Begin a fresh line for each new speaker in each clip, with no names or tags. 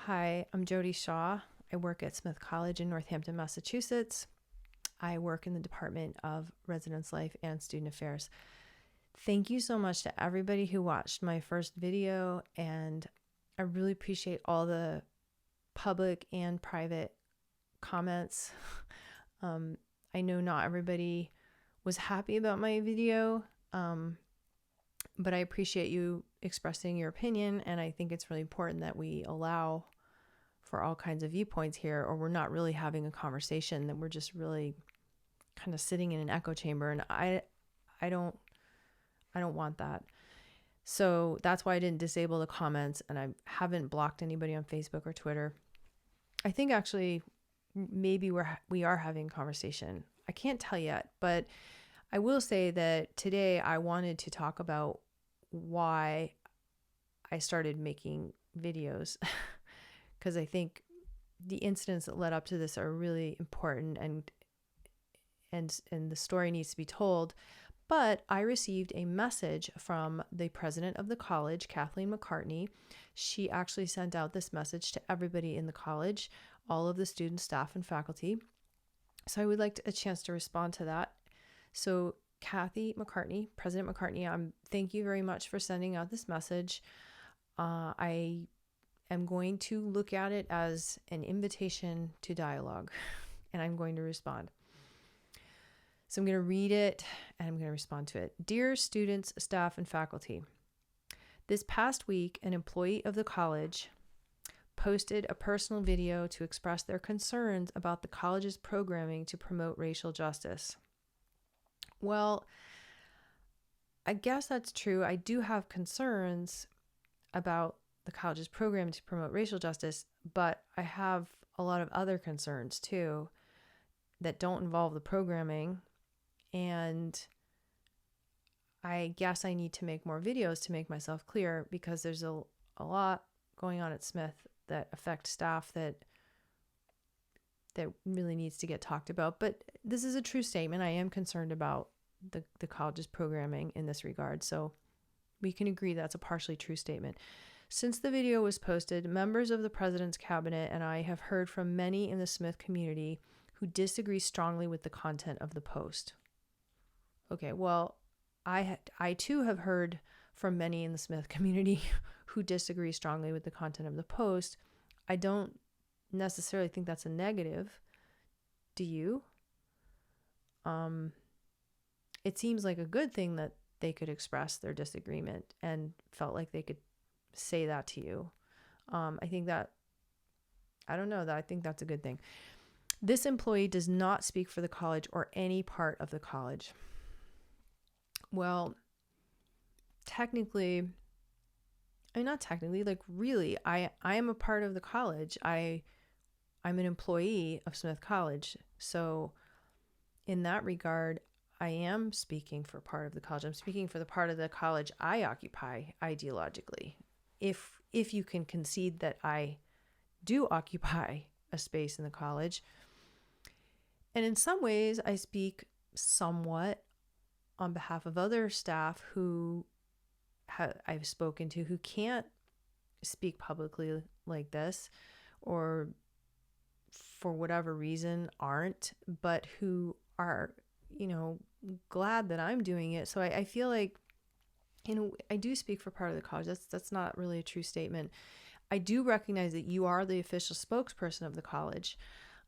Hi, I'm Jody Shaw. I work at Smith College in Northampton, Massachusetts. I work in the Department of Residence Life and Student Affairs. Thank you so much to everybody who watched my first video, and I really appreciate all the public and private comments. I know not everybody was happy about my video, but I appreciate you expressing your opinion, and I think it's really important that we allow for all kinds of viewpoints here, or we're not really having a conversation, that we're just really kind of sitting in an echo chamber, and I don't want that. So that's why I didn't disable the comments, and I haven't blocked anybody on Facebook or Twitter. I think actually maybe we are having a conversation. I can't tell yet, but I will say that today I wanted to talk about why I started making videos because I think the incidents that led up to this are really important, and the story needs to be told. But I received a message from the president of the college, Kathleen McCartney. She actually sent out this message to everybody in the college, all of the students, staff, and faculty. So I would like a chance to respond to that. So Kathy McCartney, President McCartney, thank you very much for sending out this message. I am going to look at it as an invitation to dialogue, and I'm going to respond. So I'm going to read it and I'm going to respond to it. Dear students, staff, and faculty, this past week, an employee of the college posted a personal video to express their concerns about the college's programming to promote racial justice. Well, I guess that's true. I do have concerns about the college's program to promote racial justice, but I have a lot of other concerns too that don't involve the programming. And I guess I need to make more videos to make myself clear, because there's a lot going on at Smith that affect staff that really needs to get talked about. But this is a true statement. I am concerned about the college's programming in this regard. So we can agree that's a partially true statement. Since the video was posted, members of the president's cabinet and I have heard from many in the Smith community who disagree strongly with the content of the post. Okay, well, I too have heard from many in the Smith community who disagree strongly with the content of the post. I don't necessarily think that's a negative. Do you? It seems like a good thing that they could express their disagreement and felt like they could say that to you. I think that's a good thing. This employee does not speak for the college or any part of the college. Well, technically, not technically, like really, I am a part of the college. I'm an employee of Smith College. So in that regard, I am speaking for part of the college. I'm speaking for the part of the college I occupy ideologically. If you can concede that I do occupy a space in the college. And in some ways, I speak somewhat on behalf of other staff who I've spoken to who can't speak publicly like this, or for whatever reason aren't, but who are, glad that I'm doing it. So I feel like, I do speak for part of the college. That's not really a true statement. I do recognize that you are the official spokesperson of the college.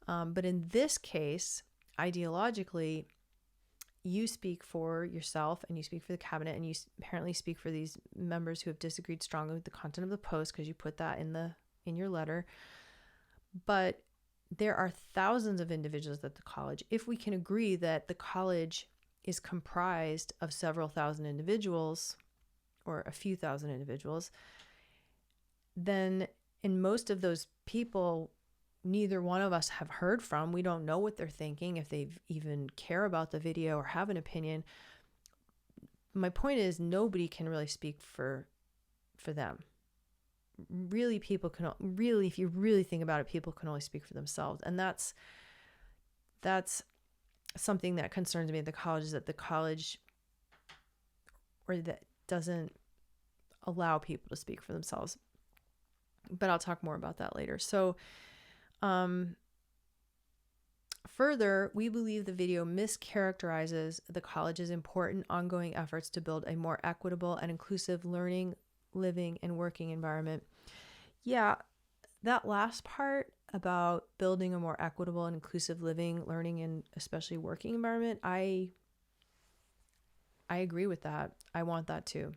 But in this case, ideologically, you speak for yourself and you speak for the cabinet, and you apparently speak for these members who have disagreed strongly with the content of the post, because you put that in your letter. But there are thousands of individuals at the college. If we can agree that the college is comprised of several thousand individuals, or a few thousand individuals, then in most of those people, neither one of us have heard from. We don't know what they're thinking, if they even care about the video or have an opinion. My point is, nobody can really speak for them. Really, if you really think about it, people can only speak for themselves. And that's something that concerns me at the college, is that the college, or that doesn't allow people to speak for themselves. but I'll talk more about that later. So, further, we believe the video mischaracterizes the college's important ongoing efforts to build a more equitable and inclusive learning, living, and working environment. Yeah, that last part about building a more equitable and inclusive living, learning, and especially working environment, I agree with that. I want that too.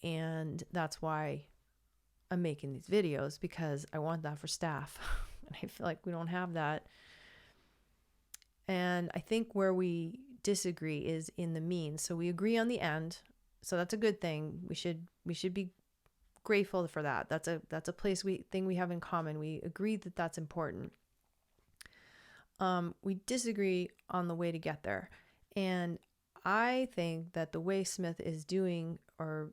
And that's why I'm making these videos, because I want that for staff. And I feel like we don't have that. And I think where we disagree is in the means. So we agree on the end. So that's a good thing. We should be grateful for that. That's a thing we have in common. We agree that that's important. We disagree on the way to get there. And I think that the way Smith is doing or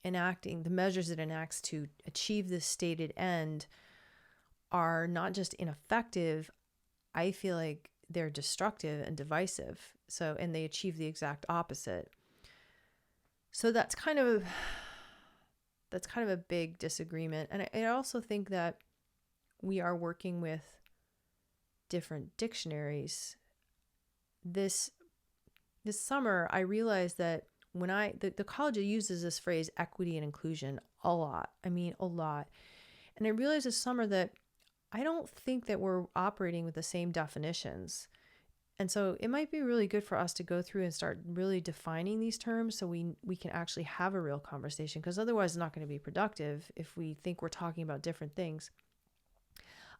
enacting the measures it enacts to achieve this stated end are not just ineffective. I feel like they're destructive and divisive. So, and they achieve the exact opposite. So that's kind of a big disagreement. And I also think that we are working with different dictionaries. This summer, I realized that when the college uses this phrase equity and inclusion a lot. I mean, a lot. And I realized this summer that I don't think that we're operating with the same definitions. And so it might be really good for us to go through and start really defining these terms so we can actually have a real conversation, because otherwise it's not going to be productive if we think we're talking about different things.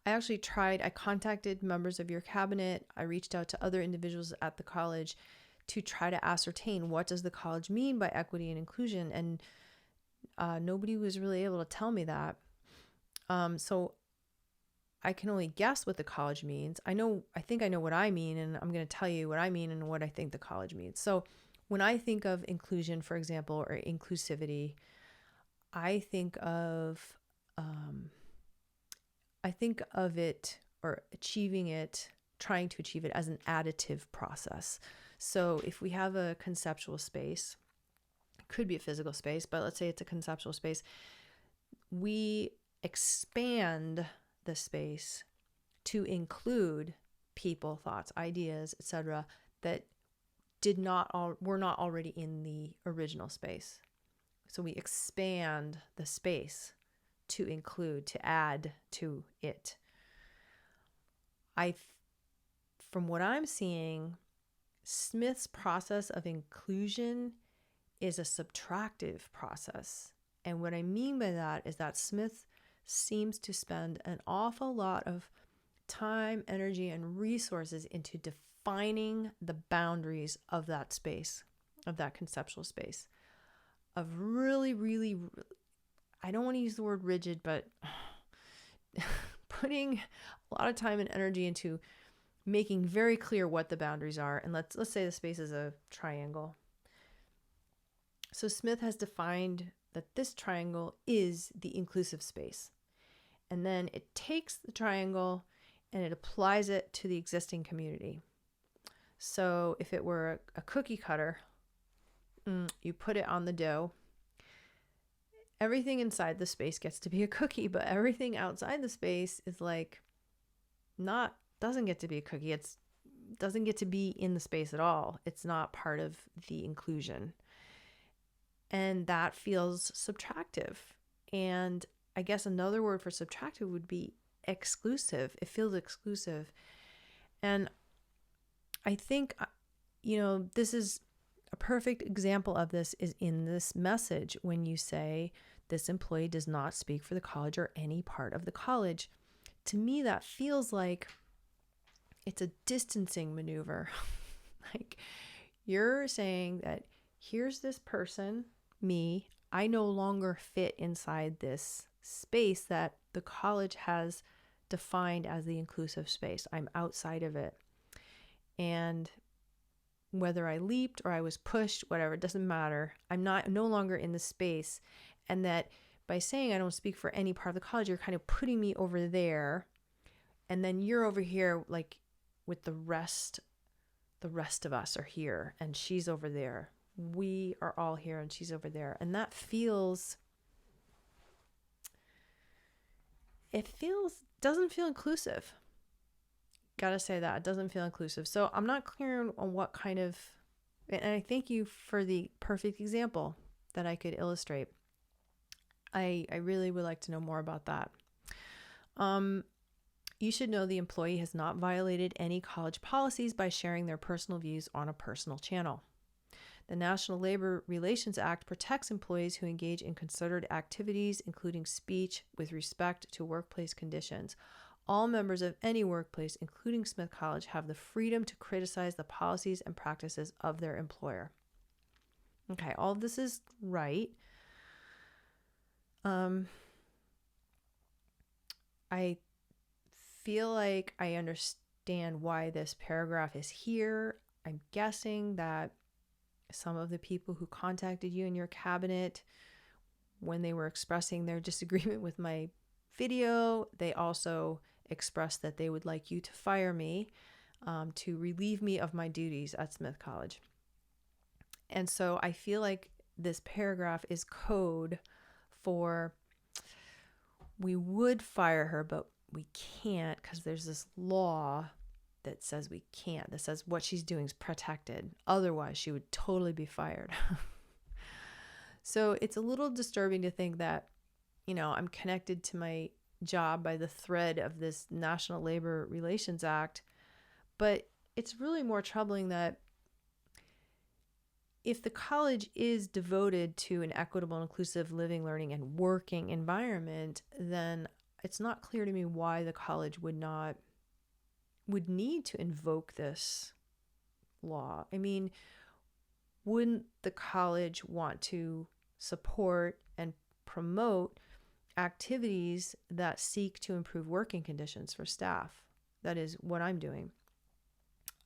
I contacted members of your cabinet. I reached out to other individuals at the college to try to ascertain what does the college mean by equity and inclusion. And nobody was really able to tell me that. So I can only guess what the college means. I think I know what I mean, and I'm going to tell you what I mean and what I think the college means. So when I think of inclusion, for example, or inclusivity, I think of it, or achieving it, trying to achieve it, as an additive process. So if we have a conceptual space, it could be a physical space, but let's say it's a conceptual space, we expand the space to include people, thoughts, ideas, etc., that were not already in the original space. So we expand the space to include, to add to it. From what I'm seeing, Smith's process of inclusion is a subtractive process. And what I mean by that is that Smith seems to spend an awful lot of time, energy, and resources into defining the boundaries of that space, of that conceptual space, of really, really, I don't want to use the word rigid, but putting a lot of time and energy into making very clear what the boundaries are. And let's say the space is a triangle. So Smith has defined that this triangle is the inclusive space. And then it takes the triangle and it applies it to the existing community. So if it were a cookie cutter, you put it on the dough. Everything inside the space gets to be a cookie, but everything outside the space is doesn't get to be a cookie. It doesn't get to be in the space at all. It's not part of the inclusion. And that feels subtractive. And I guess another word for subtractive would be exclusive. It feels exclusive. And I think, this is a perfect example of this is in this message when you say this employee does not speak for the college or any part of the college. To me, that feels like it's a distancing maneuver. Like you're saying that here's this person, me, I no longer fit inside this space that the college has defined as the inclusive space. I'm outside of it. And whether I leaped or I was pushed, whatever, it doesn't matter. I'm no longer in the space. And that by saying I don't speak for any part of the college, you're kind of putting me over there. And then you're over here, like with the rest of us are here and she's over there. We are all here and she's over there. And that feels doesn't feel inclusive. Gotta say that, it doesn't feel inclusive. So I'm not clear on what kind of, and I thank you for the perfect example that I could illustrate. I really would like to know more about that. You should know the employee has not violated any college policies by sharing their personal views on a personal channel. The National Labor Relations Act protects employees who engage in concerted activities, including speech, with respect to workplace conditions. All members of any workplace, including Smith College, have the freedom to criticize the policies and practices of their employer. Okay, all of this is right. I feel like I understand why this paragraph is here. I'm guessing that some of the people who contacted you in your cabinet, when they were expressing their disagreement with my video, they also expressed that they would like you to fire me, to relieve me of my duties at Smith College. And so I feel like this paragraph is code for, we would fire her, but we can't because there's this law that says we can't, that says what she's doing is protected. Otherwise, she would totally be fired. So it's a little disturbing to think that, I'm connected to my job by the thread of this National Labor Relations Act. But it's really more troubling that if the college is devoted to an equitable, inclusive living, learning, and working environment, then it's not clear to me why the college would need to invoke this law. I mean, wouldn't the college want to support and promote activities that seek to improve working conditions for staff? That is what I'm doing.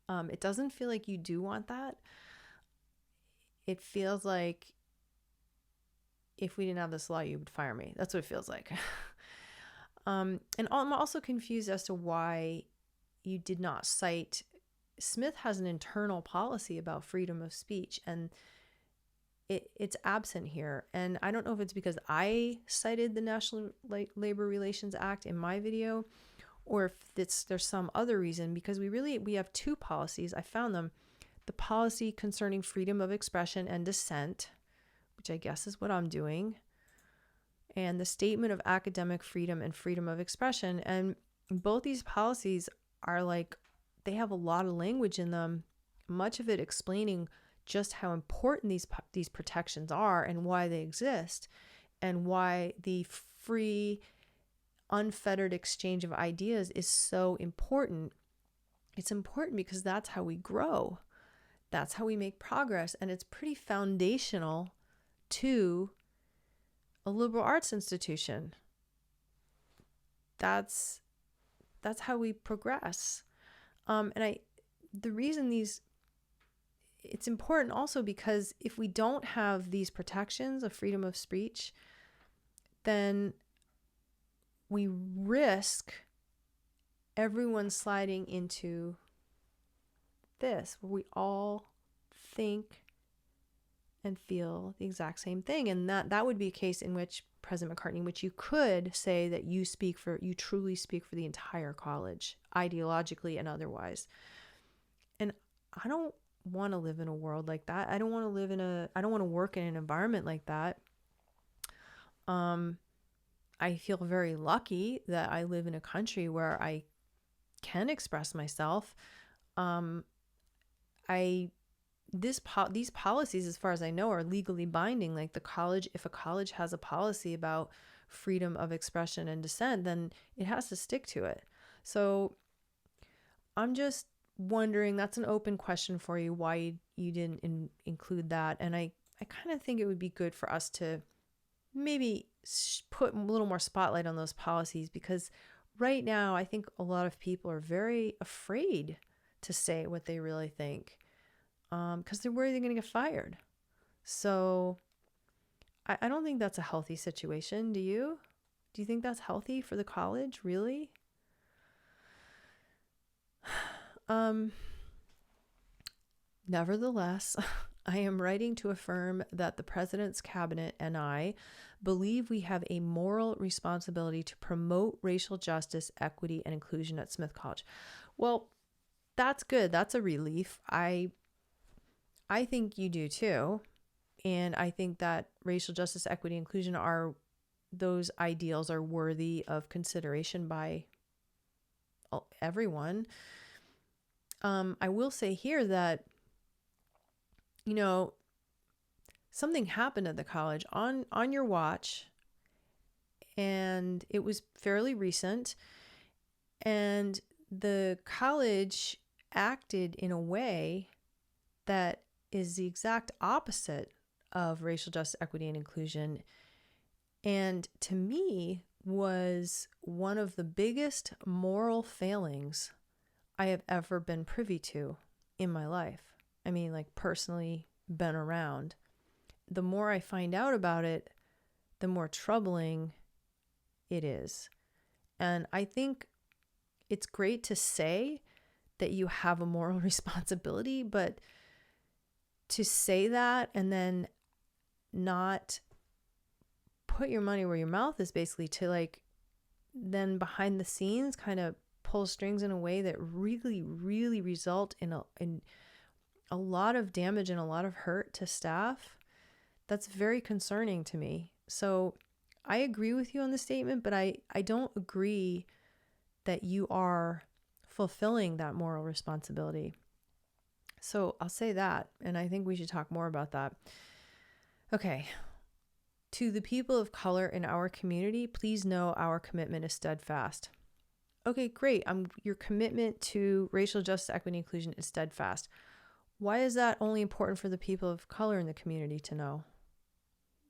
It doesn't feel like you do want that. It feels like if we didn't have this law, you would fire me. That's what it feels like. And I'm also confused as to why you did not cite. Smith has an internal policy about freedom of speech, and it's absent here. And I don't know if it's because I cited the National Labor Relations Act in my video, or if there's some other reason, because we have two policies. I found them. The policy concerning freedom of expression and dissent, which I guess is what I'm doing, and the statement of academic freedom and freedom of expression. And both these policies are they have a lot of language in them, much of it explaining just how important these protections are and why they exist, and why the free, unfettered exchange of ideas is so important. It's important because that's how we grow. That's how we make progress. And it's pretty foundational to a liberal arts institution. That's how we progress. The reason it's important also because if we don't have these protections of freedom of speech, then we risk everyone sliding into this, where we all think and feel the exact same thing. And that would be a case in which President McCartney, which you could say that you truly speak for the entire college, ideologically and otherwise. And I don't want to live in a world like that. I don't want to work in an environment like that. I feel very lucky that I live in a country where I can express myself. These policies, as far as I know, are legally binding. Like if a college has a policy about freedom of expression and dissent, then it has to stick to it. So I'm just wondering, that's an open question for you, why you didn't include that. And I kind of think it would be good for us to maybe put a little more spotlight on those policies, because right now I think a lot of people are very afraid to say what they really think, because they're worried they're going to get fired. So I don't think that's a healthy situation. Do you? Do you think that's healthy for the college, really? Nevertheless, I am writing to affirm that the President's Cabinet and I believe we have a moral responsibility to promote racial justice, equity, and inclusion at Smith College. Well, that's good. That's a relief. I think you do too. And I think that racial justice, equity, inclusion those ideals are worthy of consideration by everyone. I will say here that, something happened at the college on your watch, and it was fairly recent, and the college acted in a way that is the exact opposite of racial justice, equity, and inclusion, and to me was one of the biggest moral failings I have ever been privy to in my life. I mean, like, personally been around. The more I find out about it, the more troubling it is. And I think it's great to say that you have a moral responsibility, but to say that and then not put your money where your mouth is, basically to then behind the scenes kind of pull strings in a way that really, really result in a lot of damage and a lot of hurt to staff, that's very concerning to me. So I agree with you on the statement, but I don't agree that you are fulfilling that moral responsibility. So I'll say that, and I think we should talk more about that. Okay. To the people of color in our community, please know our commitment is steadfast. Okay, great. Your commitment to racial justice, equity, and inclusion is steadfast. Why is that only important for the people of color in the community to know?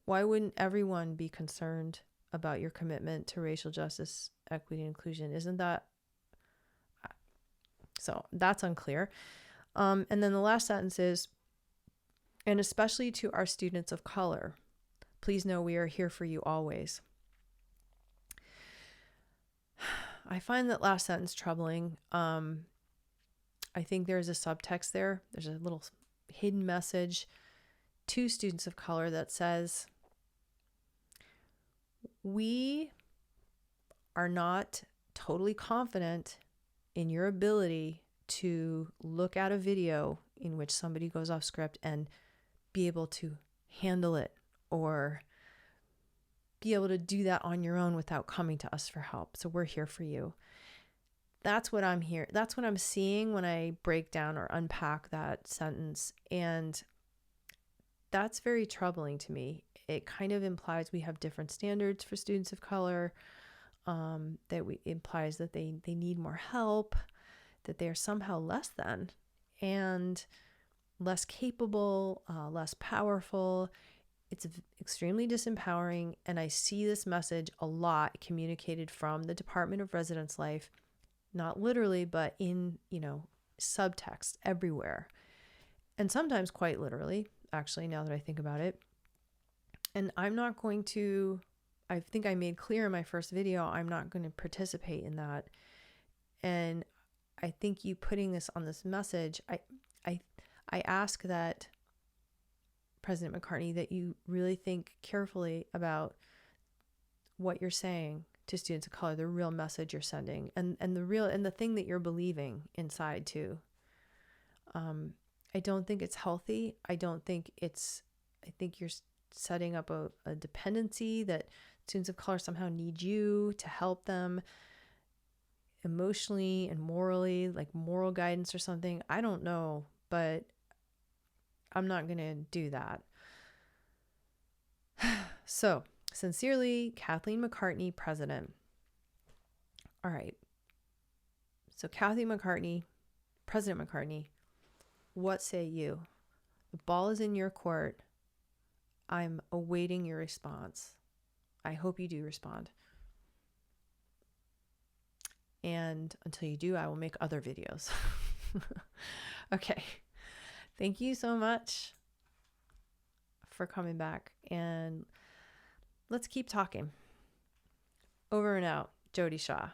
Why wouldn't everyone be concerned about your commitment to racial justice, equity, and inclusion? Isn't that... So that's unclear. And then the last sentence is, and especially to our students of color, please know we are here for you always. I find that last sentence troubling. I think there's a subtext there. There's a little hidden message to students of color that says, we are not totally confident in your ability to look at a video in which somebody goes off script and be able to handle it or be able to do that on your own without coming to us for help. So we're here for you. That's what I'm here. That's what I'm seeing when I break down or unpack that sentence. And that's very troubling to me. It kind of implies we have different standards for students of color, implies that they need more help, that they are somehow less than and less capable, less powerful. It's extremely disempowering, and I see this message a lot communicated from the Department of Residence Life, not literally, but in, subtext everywhere, and sometimes quite literally, actually, now that I think about it. And I think I made clear in my first video, I'm not going to participate in that. And I think you putting this on this message, I ask that, President McCartney, that you really think carefully about what you're saying to students of color, the real message you're sending, and the thing that you're believing inside too. I don't think it's healthy. I think you're setting up a dependency that students of color somehow need you to help them emotionally and morally, like moral guidance or something. I don't know, but I'm not going to do that. So, sincerely, Kathleen McCartney, President. All right. So, President McCartney, what say you? The ball is in your court. I'm awaiting your response. I hope you do respond. And until you do, I will make other videos. Okay. Thank you so much for coming back, and let's keep talking. Over and out, Jody Shaw.